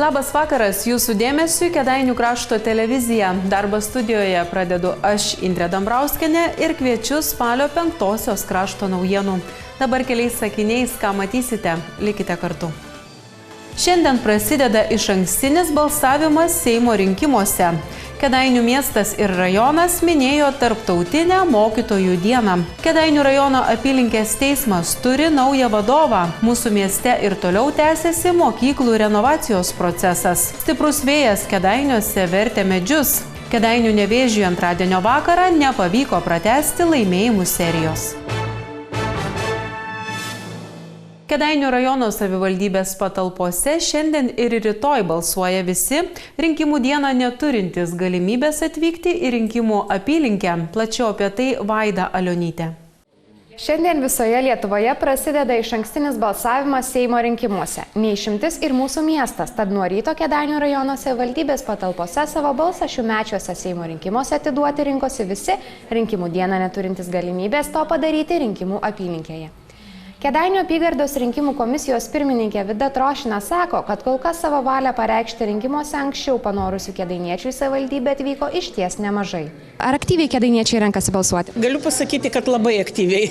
Labas vakaras, jūsų dėmesiu Kėdainių krašto televizija. Darbą studijoje pradedu aš, Indrė Dambrauskienė, ir kviečiu spalio 5-osios krašto naujienų. Dabar keliais sakiniais, ką matysite, likite kartu. Šiandien prasideda išankstinis balsavimas Seimo rinkimuose. Kėdainių miestas ir rajonas minėjo Tarptautinę mokytojų dieną. Kėdainių rajono apylinkės teismas turi naują vadovą. Mūsų mieste ir toliau tęsiasi mokyklų renovacijos procesas. Stiprus vėjas Kėdainiuose vertė medžius. Kėdainių Nevėžiui antradienio vakarą nepavyko pratęsti laimėjimų serijos. Kėdainių rajono savivaldybės patalpose šiandien ir rytoj balsuoja visi rinkimų dieną neturintys galimybės atvykti į rinkimų apylinkę. Plačiau apie tai Vaida Alionytė. Šiandien visoje Lietuvoje prasideda išankstinis balsavimas Seimo rinkimuose. Neišimtis ir mūsų miestas, tad nuo ryto Kėdainių rajono savivaldybės patalpose savo balsą šiųmečiuose Seimo rinkimuose atiduoti rinkosi visi rinkimų dieną neturintys galimybės to padaryti rinkimų apylinkėje. Kėdainių apygardos rinkimų komisijos pirmininkė Vida Trošina sako, kad kol kas savo valią pareikšti rinkimuose anksčiau panorusių kėdainiečių į savivaldybę atvyko išties nemažai. Ar aktyviai kėdainiečiai renkasi balsuoti? Galiu pasakyti, kad labai aktyviai.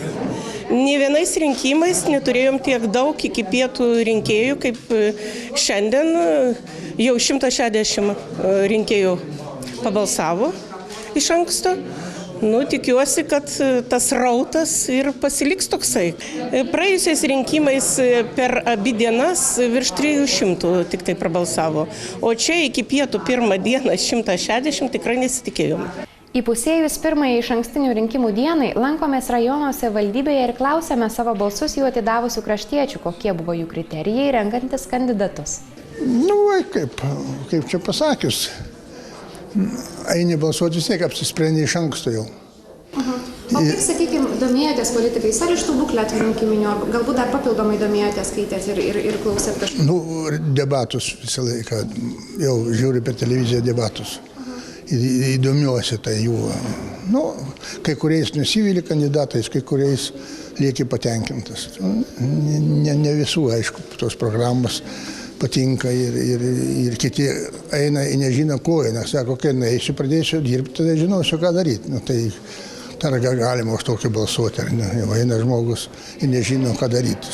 Nė vienais rinkimais neturėjom tiek daug iki pietų rinkėjų, kaip šiandien jau 160 rinkėjų pabalsavo iš anksto. Tikiuosi, kad tas rautas ir pasiliks toksai. Praėjusiais rinkimais per abi dienas virš 300 tik tai prabalsavo, o čia iki pietų pirmą dieną 160 tikrai nesitikėjome. Įpusėjus pirmąjį išankstinių rinkimų dienai lankomės rajono savivaldybėje ir klausėme savo balsus jų atidavusių kraštiečių, kokie buvo jų kriterijai renkantis kandidatus. Kaip čia pasakius. Eini balsuoti vis tiek apsisprendė iš anksto jau. O kaip, sakykime, domėjotės politikais, ar iš tų bukletų rinkiminių, ar galbūt dar papildomai domėjotės, skaitėt ir klausėt kažką? Debatus visą laiką, jau žiūriu per televiziją debatus. Įdomiuosi tai jų. Kai kuriais nusivylė kandidatais, kai kuriais lieki patenkintas. Ne visų, aišku, tos programos patinka ir kiti eina ir nežino ko, nes sako, kai eisiu, pradėsiu dirbti, tada žinosiu, ką daryti. Tai galima už tokį balsuoti, ar ne? Jau eina žmogus ir nežino, ką daryti.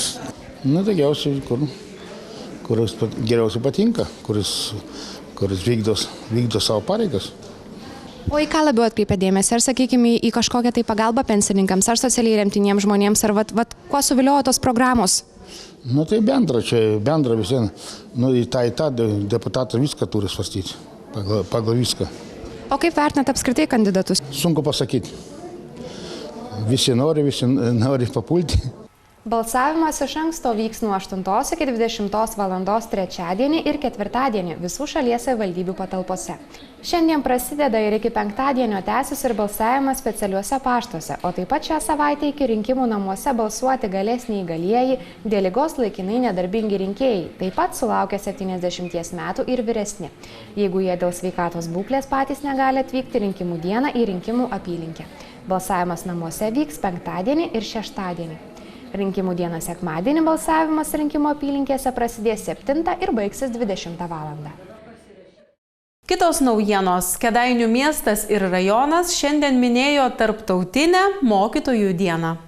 Daugiausiai, kuris geriausiai patinka, kuris vykdo savo pareigas. O į ką labiau atkreipia dėmesį? Ar, sakykime, į kažkokią tai pagalbą pensininkams, ar socialiai remtiniems žmonėms, ar kuo suviliojo tos programos? Tai bendra visien. Į tą deputatą viską turi svarstyti, pagal viską. O kaip vertinat apskritai kandidatus? Sunku pasakyti. Visi nori papulti. Balsavimas iš anksto vyks nuo 8 iki 20 valandos trečiadienį ir ketvirtadienį visų šalies savivaldybių patalpose. Šiandien prasideda ir iki penktadienio tęsis ir balsavimas specialiuose paštuose, o taip pat šią savaitę iki rinkimų namuose balsuoti galės neįgalieji, dėl ligos laikinai nedarbingi rinkėjai, taip pat sulaukę 70 metų ir vyresni, jeigu jie dėl sveikatos būklės patys negali atvykti rinkimų dieną į rinkimų apylinkę. Balsavimas namuose vyks penktadienį ir šeštadienį. Rinkimų dieną sekmadienį balsavimas rinkimų apylinkėse prasidės 7 ir baigsis 20 valandą. Kitos naujienos. Kėdainių miestas ir rajonas šiandien minėjo Tarptautinę mokytojų dieną.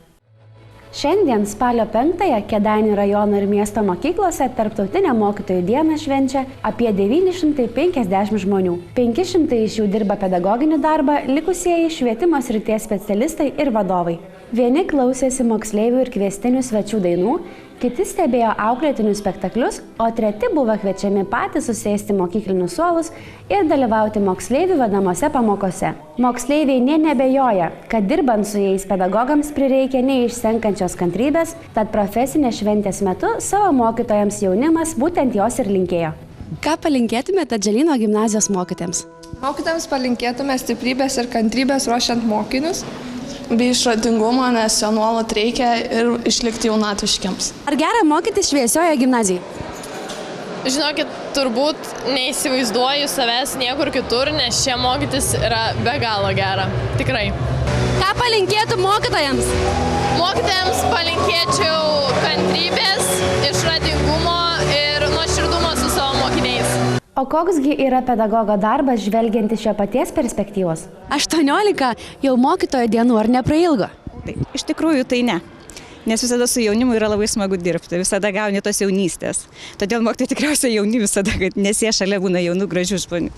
Šiandien spalio 5-ąją Kėdainių rajono ir miesto mokyklose Tarptautinę mokytojų dieną švenčia apie 950 žmonių. 500 iš jų dirba pedagoginį darbą, likusieji švietimo srities specialistai ir vadovai. Vieni klausėsi moksleivių ir kviestinių svečių dainų, kiti stebėjo auklėtinių spektaklius, o treti buvo kviečiami patys susėsti mokyklinius suolus ir dalyvauti moksleivių vedamose pamokose. Moksleiviai nebejoja, kad dirbant su jais pedagogams prireikia neišsenkančios kantrybės, tad profesinės šventės metu savo mokytojams jaunimas būtent jos ir linkėjo. Ką palinkėtumėte Atžalyno gimnazijos mokytojams? Mokytojams palinkėtume stiprybės ir kantrybės ruošiant mokinius, bei išradingumo, nes jo nuolat reikia ir išlikti jaunatviškiams. Ar gera mokytis Šviesiojoje gimnazijoje? Žinokit, turbūt neįsivaizduoju savęs niekur kitur, nes čia mokytis yra be galo gera. Tikrai. Ką palinkėtų mokytojams? Mokytojams palinkėčiau kantrybės, išradingumo ir nuoširdumo su savo mokiniais. O koksgi yra pedagogo darbas žvelgiant iš jo paties perspektyvos? 18 jau mokytojo dienų ar neprailgo? Tai, iš tikrųjų tai ne. Nes visada su jaunimu yra labai smagu dirbti, visada gauni tos jaunystės. Todėl mokytojai tikriausiai jauni visada, nes jie šalia būna jaunų gražių žmonių.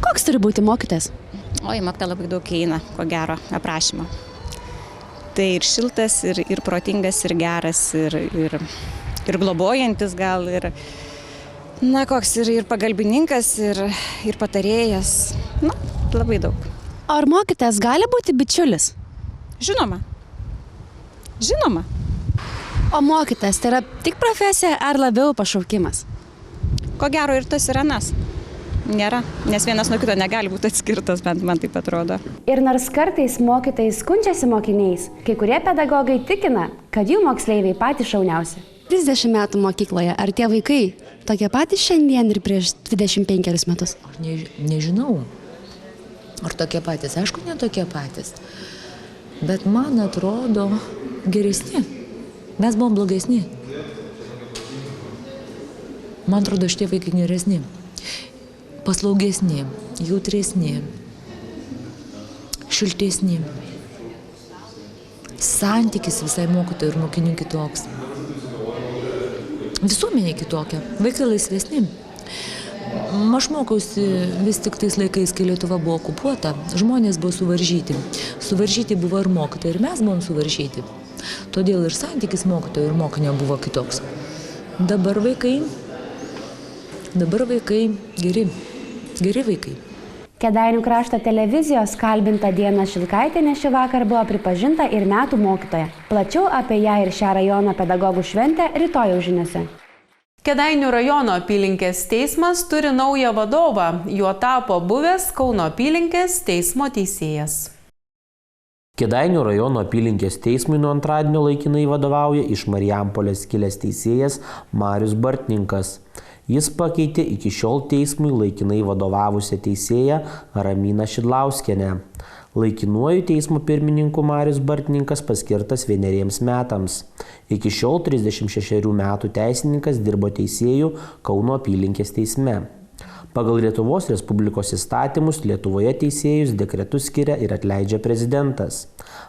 Koks turi būti mokytojas? Oi, mokytoja labai daug eina, ko gero, aprašymo. Tai ir šiltas, ir protingas, ir geras, ir globojantis gal, ir, na, koks, ir pagalbininkas, ir patarėjas. Na, labai daug. Ar mokytojas gali būti bičiulis? Žinoma. Žinoma. O mokytojas tai yra tik profesija ar labiau pašaukimas? Ko gero ir tas ir anas. Nėra, nes vienas nuo kito negali būti atskirtas, bent man taip atrodo. Ir nors kartais mokytojai skundžiasi mokiniais, kai kurie pedagogai tikina, kad jų moksleiviai patys šauniausi. 30 metų mokykloje, ar tie vaikai tokie patys šiandien ir prieš 25 metus? Nežinau. Ar tokie patys? Aišku, ne tokie patys. Bet man atrodo geresni. Mes buvom blogesni. Man atrodo, šitie vaikai geresni. Paslaugesni, jautresni, šiltesni. Santykis visai mokytojų ir mokinių kitoks. Visuomenė kitokia, vaikai laisvesni. Aš mokiausi vis tik tais laikais, kai Lietuva buvo okupuota, žmonės buvo suvaržyti. Suvaržyti buvo ir mokytojai, ir mes buvom suvaržyti. Todėl ir santykis mokytojo ir mokinio buvo kitoks. Dabar vaikai geri vaikai. Kėdainių krašto televizijos kalbinta Diana Šilkaitienė šį vakar buvo pripažinta ir metų mokytoja. Plačiau apie ją ir šią rajono pedagogų šventę rytojaus žiniose. Kėdainių rajono apylinkės teismas turi naują vadovą. Juo tapo buvęs Kauno apylinkės teismo teisėjas. Kėdainių rajono apylinkės teismui nuo antradienio laikinai vadovauja iš Marijampolės kilęs teisėjas Marius Bartninkas. Jis pakeitė iki šiol teismui laikinai vadovavusią teisėją Ramyną Šidlauskienę. Laikinuoju teismo pirmininku Marius Bartninkas paskirtas 1 metams. Iki šiol 36 metų teisininkas dirbo teisėjų Kauno apylinkės teisme. Pagal Lietuvos Respublikos įstatymus Lietuvoje teisėjus dekretu skiria ir atleidžia prezidentas.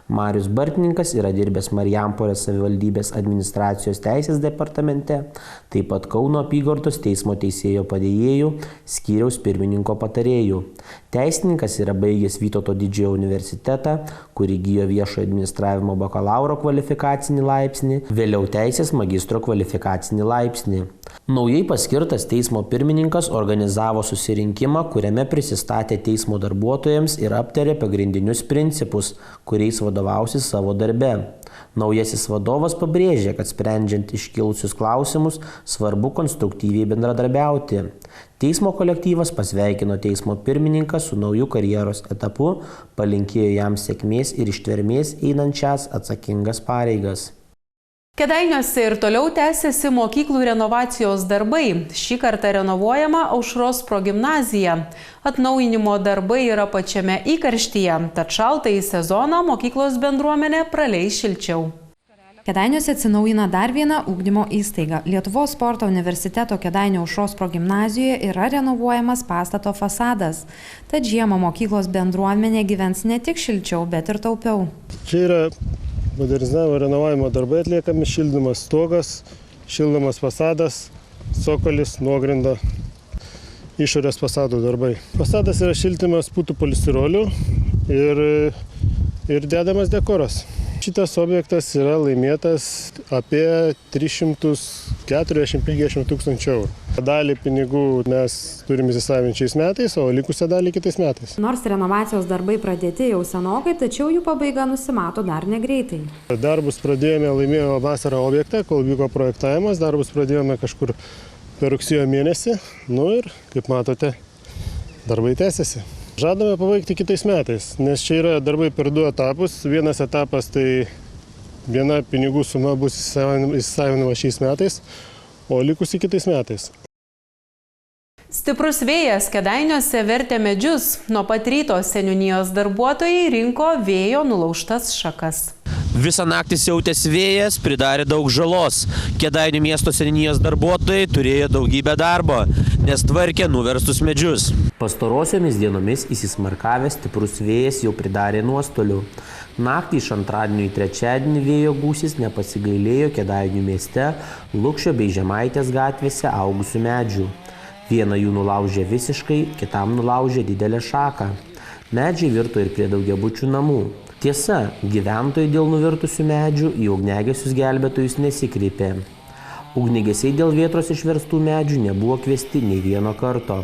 Marius Bartninkas yra dirbęs Marijampolės savivaldybės administracijos teisės departamente, taip pat Kauno apygardos teismo teisėjo padėjėjų, skyriaus pirmininko patarėjų. Teisininkas yra baigęs Vytauto Didžiojo universitetą, kur įgijo viešo administravimo bakalauro kvalifikacinį laipsnį, vėliau teisės magistro kvalifikacinį laipsnį. Naujai paskirtas teismo pirmininkas organizavo susirinkimą, kuriame prisistatė teismo darbuotojams ir aptarė pagrindinius principus, kuriais vadovausis savo darbe. Naujasis vadovas pabrėžė, kad sprendžiant iškilusius klausimus svarbu konstruktyviai bendradarbiauti. Teismo kolektyvas pasveikino teismo pirmininką su nauju karjeros etapu, palinkėjo jam sėkmės ir ištvermės einančias atsakingas pareigas. Kėdainiuose ir toliau tęsiasi mokyklų renovacijos darbai. Šį kartą renovuojama Aušros progimnazija. Atnaujinimo darbai yra pačiame įkarštyje, tad šaltąjį sezoną mokyklos bendruomenė praleis šilčiau. Kėdainiuose atsinaujina dar viena ugdymo įstaiga. Lietuvos sporto universiteto Kėdainių Aušros progimnazijoje yra renovuojamas pastato fasadas. Tad žiemą mokyklos bendruomenė gyvens ne tik šilčiau, bet ir taupiau. Čia yra modernizavimo renovavimo darbai atliekami, šildymas stogas, šildomas fasadas, cokolis, nuogrinda, išorės fasadų darbai. Fasadas yra šildymas putų polistiroliu ir dedamas dekoras. Šitas objektas yra laimėtas apie 340-50 tūkstančių eurų. Dalį pinigų mes turime įsisavinti šiais metais, o likusią dalį kitais metais. Nors renovacijos darbai pradėti jau senokai, tačiau jų pabaiga nusimato dar negreitai. Darbus pradėjome, laimėjome vasarą objektą, kol vyko projektavimas. Darbus pradėjome kažkur per rugsėjo mėnesį. Ir, kaip matote, darbai tęsiasi. Žadame pabaigti kitais metais, nes čia yra darbai per 2 etapus. Vienas etapas tai viena pinigų suma bus įsisavinama šiais metais, o likusi kitais metais. Stiprus vėjas Kėdainiuose vertė medžius. Nuo pat ryto seniūnijos darbuotojai rinko vėjo nulaužtas šakas. Visą naktį siautęs vėjas pridarė daug žalos. Kėdainių miesto seniūnijos darbuotojai turėjo daugybę darbo. nes tvarkė nuverstus medžius. Pastarosiomis dienomis įsismarkavęs stiprus vėjas jau pridarė nuostolių. Naktį iš antradienio į trečiadienį vėjo gūsis nepasigailėjo Kėdainių mieste, Lukšio bei Žemaitės gatvėse augusių medžių. Vieną jų nulaužė visiškai, kitam nulaužė didelę šaką. Medžiai virto ir prie daugiabučių namų. Tiesa, gyventojai dėl nuvirtusių medžių į ugniagesius gelbėtojus nesikreipė. Ugniagesiai dėl vėtros išverstų medžių nebuvo kviesti nei vieno karto.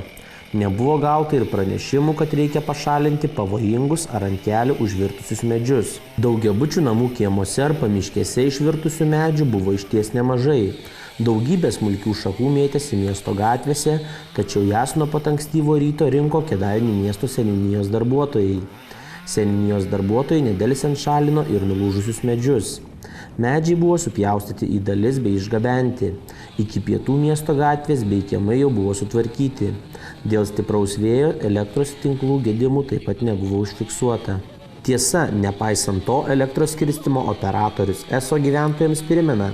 Nebuvo gauta ir pranešimų, kad reikia pašalinti pavojingus ar ant kelių užvirtusius medžius. Daugiabučių namų kiemuose ar pamiškėse išvirtusių medžių buvo išties nemažai. Daugybė smulkių šakų mėtėsi miesto gatvėse, tačiau jas nuo pat ankstyvo ryto rinko Kėdainių miesto seniūnijos darbuotojai. Seniūnijos darbuotojai nedelsiant šalino ir nulūžusius medžius. Medžiai buvo supjaustyti į dalis bei išgabenti. Iki pietų miesto gatvės bei kiemai jau buvo sutvarkyti. Dėl stipraus vėjo elektros tinklų gedimų taip pat nebuvo užfiksuota. Tiesa, nepaisant to, elektros skirstymo operatorius ESO gyventojams primena,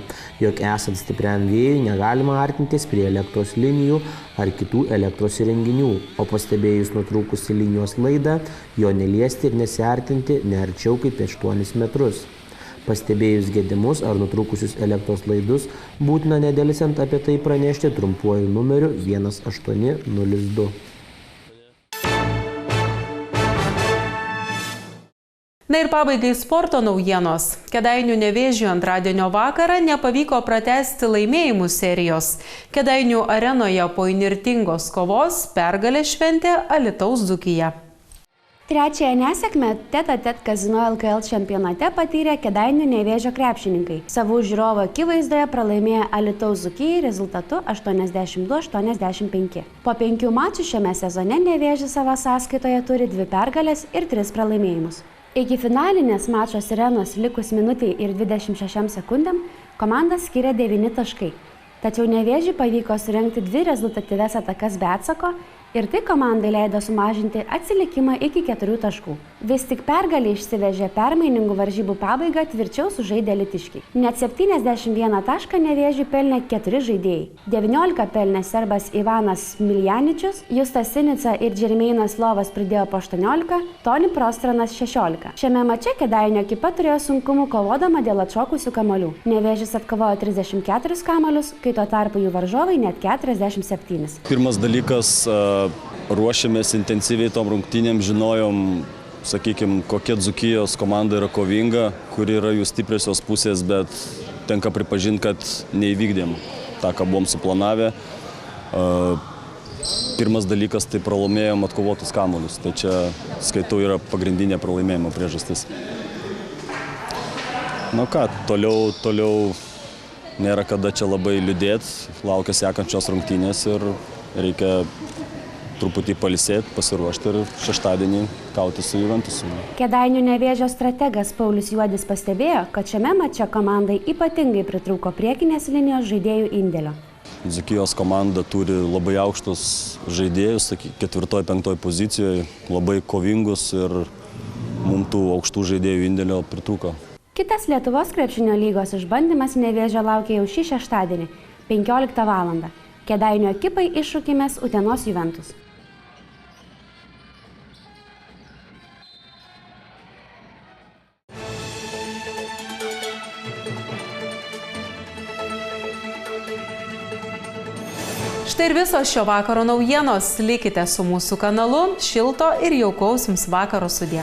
jog esant stipriam vėjui negalima artintis prie elektros linijų ar kitų elektros įrenginių, o pastebėjus nutrūkusi linijos laidą, jo neliesti ir nesiartinti ne arčiau kaip 8 metrus. Pastebėjus gedimus ar nutrūkusius elektros laidus, būtina nedelsiant apie tai pranešti trumpuoju numeriu 1802. Na ir pabaigai sporto naujienos. Kėdainių Nevėžių antradienio vakarą nepavyko pratęsti laimėjimų serijos. Kėdainių arenoje po įnirtingos kovos pergalę šventė Alytaus Dzūkija. Trečiąją nesėkmę tet-a-tet Kazino LKL čempionate patyrė Kėdainių Nevėžio krepšininkai. Savų žiūrovų akivaizdoje pralaimėjo Alytaus Dzūkijai rezultatu 82-85. Po 5 mačų šiame sezone Nevėžis savo sąskaitoje turi 2 pergalės ir 3 pralaimėjimus. Iki finalinės mačo sirenos likus minutei ir 26 sekundėm komanda skiria 9 taškai. Tačiau Nevėžiui pavyko surengti 2 rezultatyves atakas be atsako ir tai komandai leido sumažinti atsilikimą iki 4 taškų. Vis tik pergalį išsivežė permainingų varžybų pabaigą tvirčiau sužaidę alytiškiai. Net 71 tašką Nevėžiui pelnė 4 žaidėjai. 19 pelnė serbas Ivanas Miljaničius, Justas Sinica ir Džermeinas Lovas pridėjo po 18, Toni Prostranas 16. Šiame mače Kėdainių ekipa turėjo sunkumų kovodama dėl atšokusių kamuolių. Nevėžis atkovojo 34 kamuolius, kai tuo tarpu jų varžovai net 47. Pirmas dalykas, ruošėmės intensyviai tom rungtynėm, žinojom, sakykime, kokia Dzūkijos komanda yra kovinga, kur yra jų stipriosios pusės, bet tenka pripažinti, kad neįvykdėm tą, ką buvom suplanavę. Pirmas dalykas, tai pralaimėjom atkovotus kamuolius, tai čia, skaitau, yra pagrindinė pralaimėjimo priežastis. Nu ką, toliau nėra kada čia labai liūdėti, laukia sekančios rungtynės ir reikia truputį pailsėti, pasiruošti ir šeštadienį kautis su Juventusu. Kėdainių Nevėžio strategas Paulius Juodis pastebėjo, kad šiame mače komandai ypatingai pritrūko priekinės linijos žaidėjų indėlio. Dzūkijos komanda turi labai aukštus žaidėjus, 4-5 pozicijoje, labai kovingus ir mums tų aukštų žaidėjų indėlio pritrūko. Kitas Lietuvos krepšinio lygos išbandymas Nevėžio laukia jau šį šeštadienį, 15 val. Kėdainių ekipai iššūkį mes Utenos Juventus. Štai ir visos šio vakaro naujienos. Likite su mūsų kanalu. Šilto ir jaukaus jums vakaro sudie.